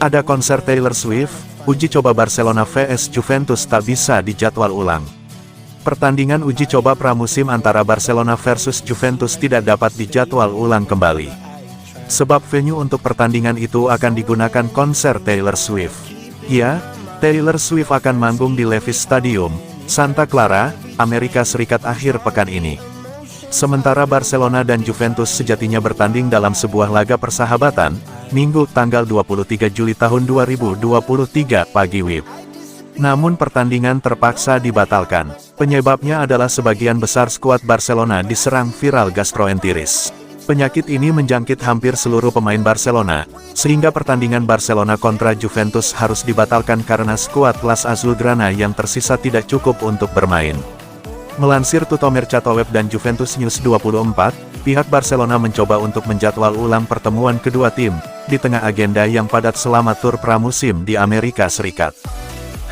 Ada konser Taylor Swift, uji coba Barcelona vs Juventus tak bisa dijadwal ulang. Pertandingan uji coba pramusim antara Barcelona versus Juventus tidak dapat dijadwal ulang kembali. Sebab venue untuk pertandingan itu akan digunakan konser Taylor Swift. Ya, Taylor Swift akan manggung di Levi's Stadium, Santa Clara, Amerika Serikat akhir pekan ini. Sementara Barcelona dan Juventus sejatinya bertanding dalam sebuah laga persahabatan, Minggu tanggal 23 Juli tahun 2023 pagi WIB. Namun pertandingan terpaksa dibatalkan. Penyebabnya adalah sebagian besar skuad Barcelona diserang viral gastroenteritis. Penyakit ini menjangkit hampir seluruh pemain Barcelona, sehingga pertandingan Barcelona kontra Juventus harus dibatalkan karena skuad Las Azulgrana yang tersisa tidak cukup untuk bermain. Melansir Tutto Mercato Web dan Juventus News 24, pihak Barcelona mencoba untuk menjadwal ulang pertemuan kedua tim, di tengah agenda yang padat selama tur pramusim di Amerika Serikat.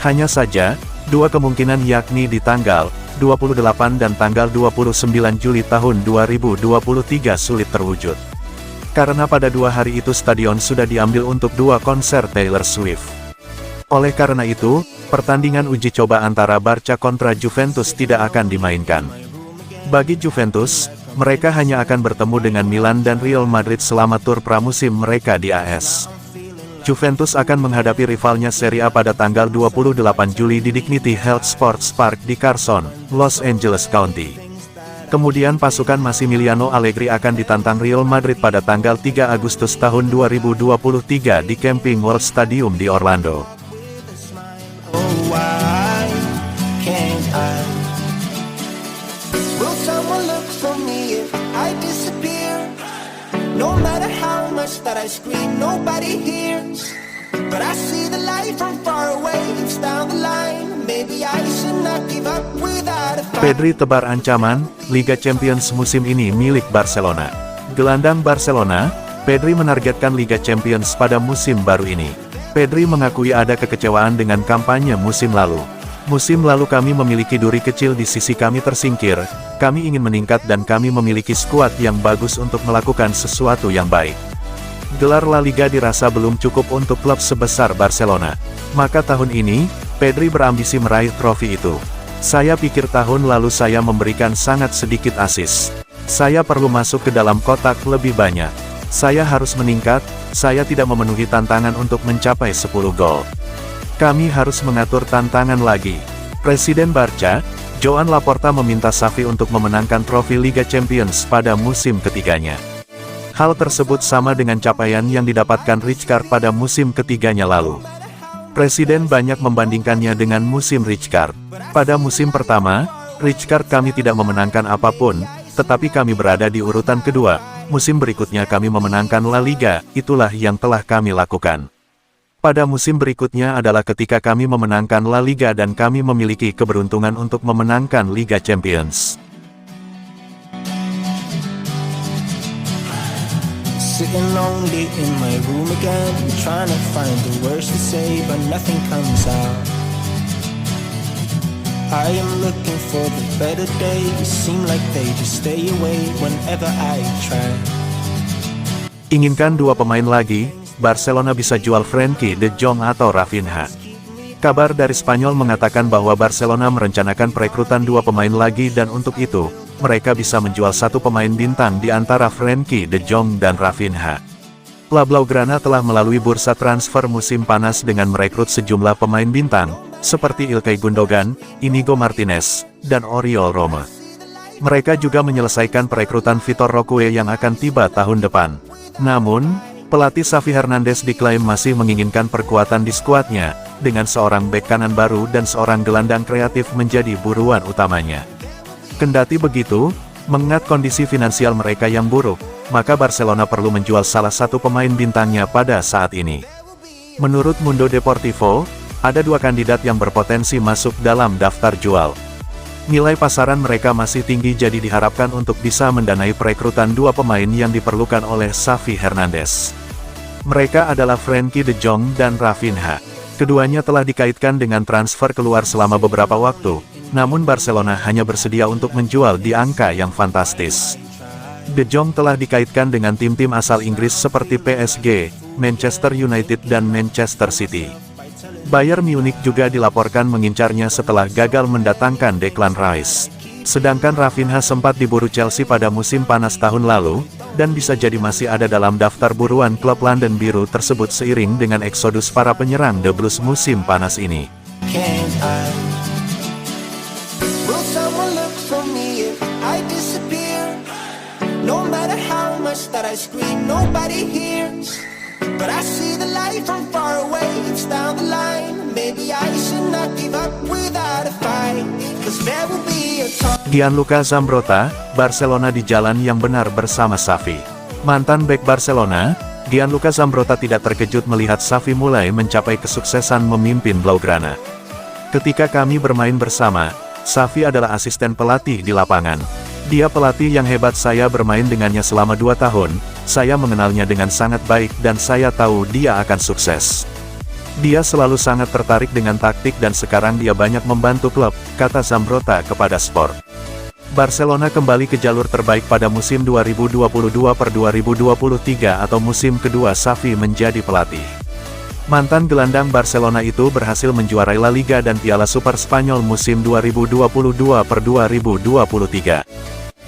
Hanya saja, dua kemungkinan yakni di tanggal 28 dan tanggal 29 Juli tahun 2023 sulit terwujud. Karena pada dua hari itu stadion sudah diambil untuk dua konser Taylor Swift. Oleh karena itu, pertandingan uji coba antara Barca kontra Juventus tidak akan dimainkan. Bagi Juventus, mereka hanya akan bertemu dengan Milan dan Real Madrid selama tur pramusim mereka di AS. Juventus akan menghadapi rivalnya Serie A pada tanggal 28 Juli di Dignity Health Sports Park di Carson, Los Angeles County. Kemudian pasukan Massimiliano Allegri akan ditantang Real Madrid pada tanggal 3 Agustus tahun 2023 di Camping World Stadium di Orlando. No matter how much that I scream, nobody hears. But I see the light from far away, it's down the line. Maybe I should not give up without a fight. Pedri tebar ancaman, Liga Champions musim ini milik Barcelona. Gelandang Barcelona, Pedri menargetkan Liga Champions pada musim baru ini. Pedri mengakui ada kekecewaan dengan kampanye musim lalu. Musim lalu kami memiliki duri kecil di sisi kami tersingkir, kami ingin meningkat dan kami memiliki skuad yang bagus untuk melakukan sesuatu yang baik. Gelar La Liga dirasa belum cukup untuk klub sebesar Barcelona. Maka tahun ini, Pedri berambisi meraih trofi itu. Saya pikir tahun lalu saya memberikan sangat sedikit assist. Saya perlu masuk ke dalam kotak lebih banyak. Saya harus meningkat, saya tidak memenuhi tantangan untuk mencapai 10 gol. Kami harus mengatur tantangan lagi. Presiden Barca, Joan Laporta meminta Xavi untuk memenangkan trofi Liga Champions pada musim ketiganya. Hal tersebut sama dengan capaian yang didapatkan Rijkaard pada musim ketiganya lalu. Presiden banyak membandingkannya dengan musim Rijkaard. Pada musim pertama, Rijkaard kami tidak memenangkan apapun, tetapi kami berada di urutan kedua. Musim berikutnya kami memenangkan La Liga, itulah yang telah kami lakukan. Pada musim berikutnya adalah ketika kami memenangkan La Liga dan kami memiliki keberuntungan untuk memenangkan Liga Champions. Sitting lonely in my room again, trying to find the words to say, but nothing comes out. I am looking for the better days, seem like they just stay away whenever I try. Inginkan dua pemain lagi, Barcelona bisa jual Frenkie de Jong atau Rafinha. Kabar dari Spanyol mengatakan bahwa Barcelona merencanakan perekrutan dua pemain lagi dan untuk itu, mereka bisa menjual satu pemain bintang di antara Frenkie de Jong dan Rafinha. La Blaugrana telah melalui bursa transfer musim panas dengan merekrut sejumlah pemain bintang, seperti Ilkay Gundogan, Inigo Martinez, dan Oriol Roma. Mereka juga menyelesaikan perekrutan Vitor Roque yang akan tiba tahun depan. Namun, pelatih Xavi Hernandez diklaim masih menginginkan perkuatan di skuadnya, dengan seorang bek kanan baru dan seorang gelandang kreatif menjadi buruan utamanya. Kendati begitu, mengingat kondisi finansial mereka yang buruk, maka Barcelona perlu menjual salah satu pemain bintangnya pada saat ini. Menurut Mundo Deportivo, ada dua kandidat yang berpotensi masuk dalam daftar jual. Nilai pasaran mereka masih tinggi jadi diharapkan untuk bisa mendanai perekrutan dua pemain yang diperlukan oleh Xavi Hernandez. Mereka adalah Frenkie de Jong dan Rafinha. Keduanya telah dikaitkan dengan transfer keluar selama beberapa waktu, namun Barcelona hanya bersedia untuk menjual di angka yang fantastis. De Jong telah dikaitkan dengan tim-tim asal Inggris seperti PSG, Manchester United dan Manchester City. Bayern Munich juga dilaporkan mengincarnya setelah gagal mendatangkan Declan Rice. Sedangkan Rafinha sempat diburu Chelsea pada musim panas tahun lalu, dan bisa jadi masih ada dalam daftar buruan klub London Biru tersebut seiring dengan eksodus para penyerang The Blues musim panas ini. Will someone look for me if I disappear? No matter how much that I scream, nobody hears. But I see the light from far away, it's down the line. Maybe I should not give up without a fight, 'cause there will be a time. Gianluca Zambrotta, Barcelona di jalan yang benar bersama Xavi. Mantan bek Barcelona, Gianluca Zambrotta tidak terkejut melihat Xavi mulai mencapai kesuksesan memimpin Blaugrana. Ketika kami bermain bersama, Xavi adalah asisten pelatih di lapangan. Dia pelatih yang hebat, saya bermain dengannya selama 2 tahun, saya mengenalnya dengan sangat baik dan saya tahu dia akan sukses. Dia selalu sangat tertarik dengan taktik dan sekarang dia banyak membantu klub, kata Zambrotta kepada Sport. Barcelona kembali ke jalur terbaik pada musim 2022-2023 atau musim kedua Xavi menjadi pelatih. Mantan gelandang Barcelona itu berhasil menjuarai La Liga dan Piala Super Spanyol musim 2022-2023.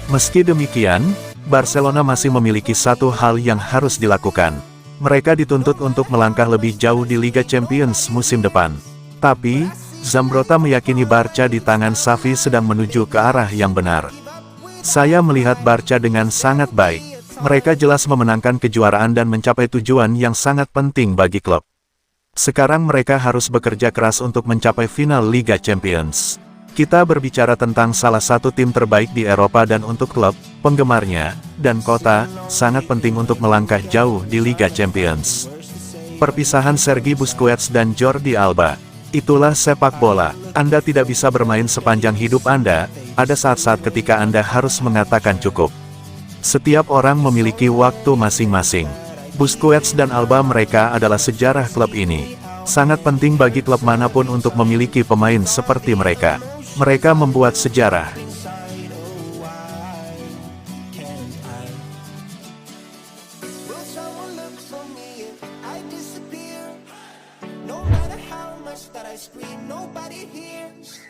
Meski demikian, Barcelona masih memiliki satu hal yang harus dilakukan. Mereka dituntut untuk melangkah lebih jauh di Liga Champions musim depan. Tapi, Zambrotta meyakini Barca di tangan Xavi sedang menuju ke arah yang benar. Saya melihat Barca dengan sangat baik. Mereka jelas memenangkan kejuaraan dan mencapai tujuan yang sangat penting bagi klub. Sekarang mereka harus bekerja keras untuk mencapai final Liga Champions. Kita berbicara tentang salah satu tim terbaik di Eropa dan untuk klub, penggemarnya, dan kota, sangat penting untuk melangkah jauh di Liga Champions. Perpisahan Sergi Busquets dan Jordi Alba. Itulah sepak bola. Anda tidak bisa bermain sepanjang hidup Anda, ada saat-saat ketika Anda harus mengatakan cukup. Setiap orang memiliki waktu masing-masing. Busquets dan Alba mereka adalah sejarah klub ini. Sangat penting bagi klub manapun untuk memiliki pemain seperti mereka. Mereka membuat sejarah. Will someone look for me if I disappear? No matter how much that I scream, nobody hears.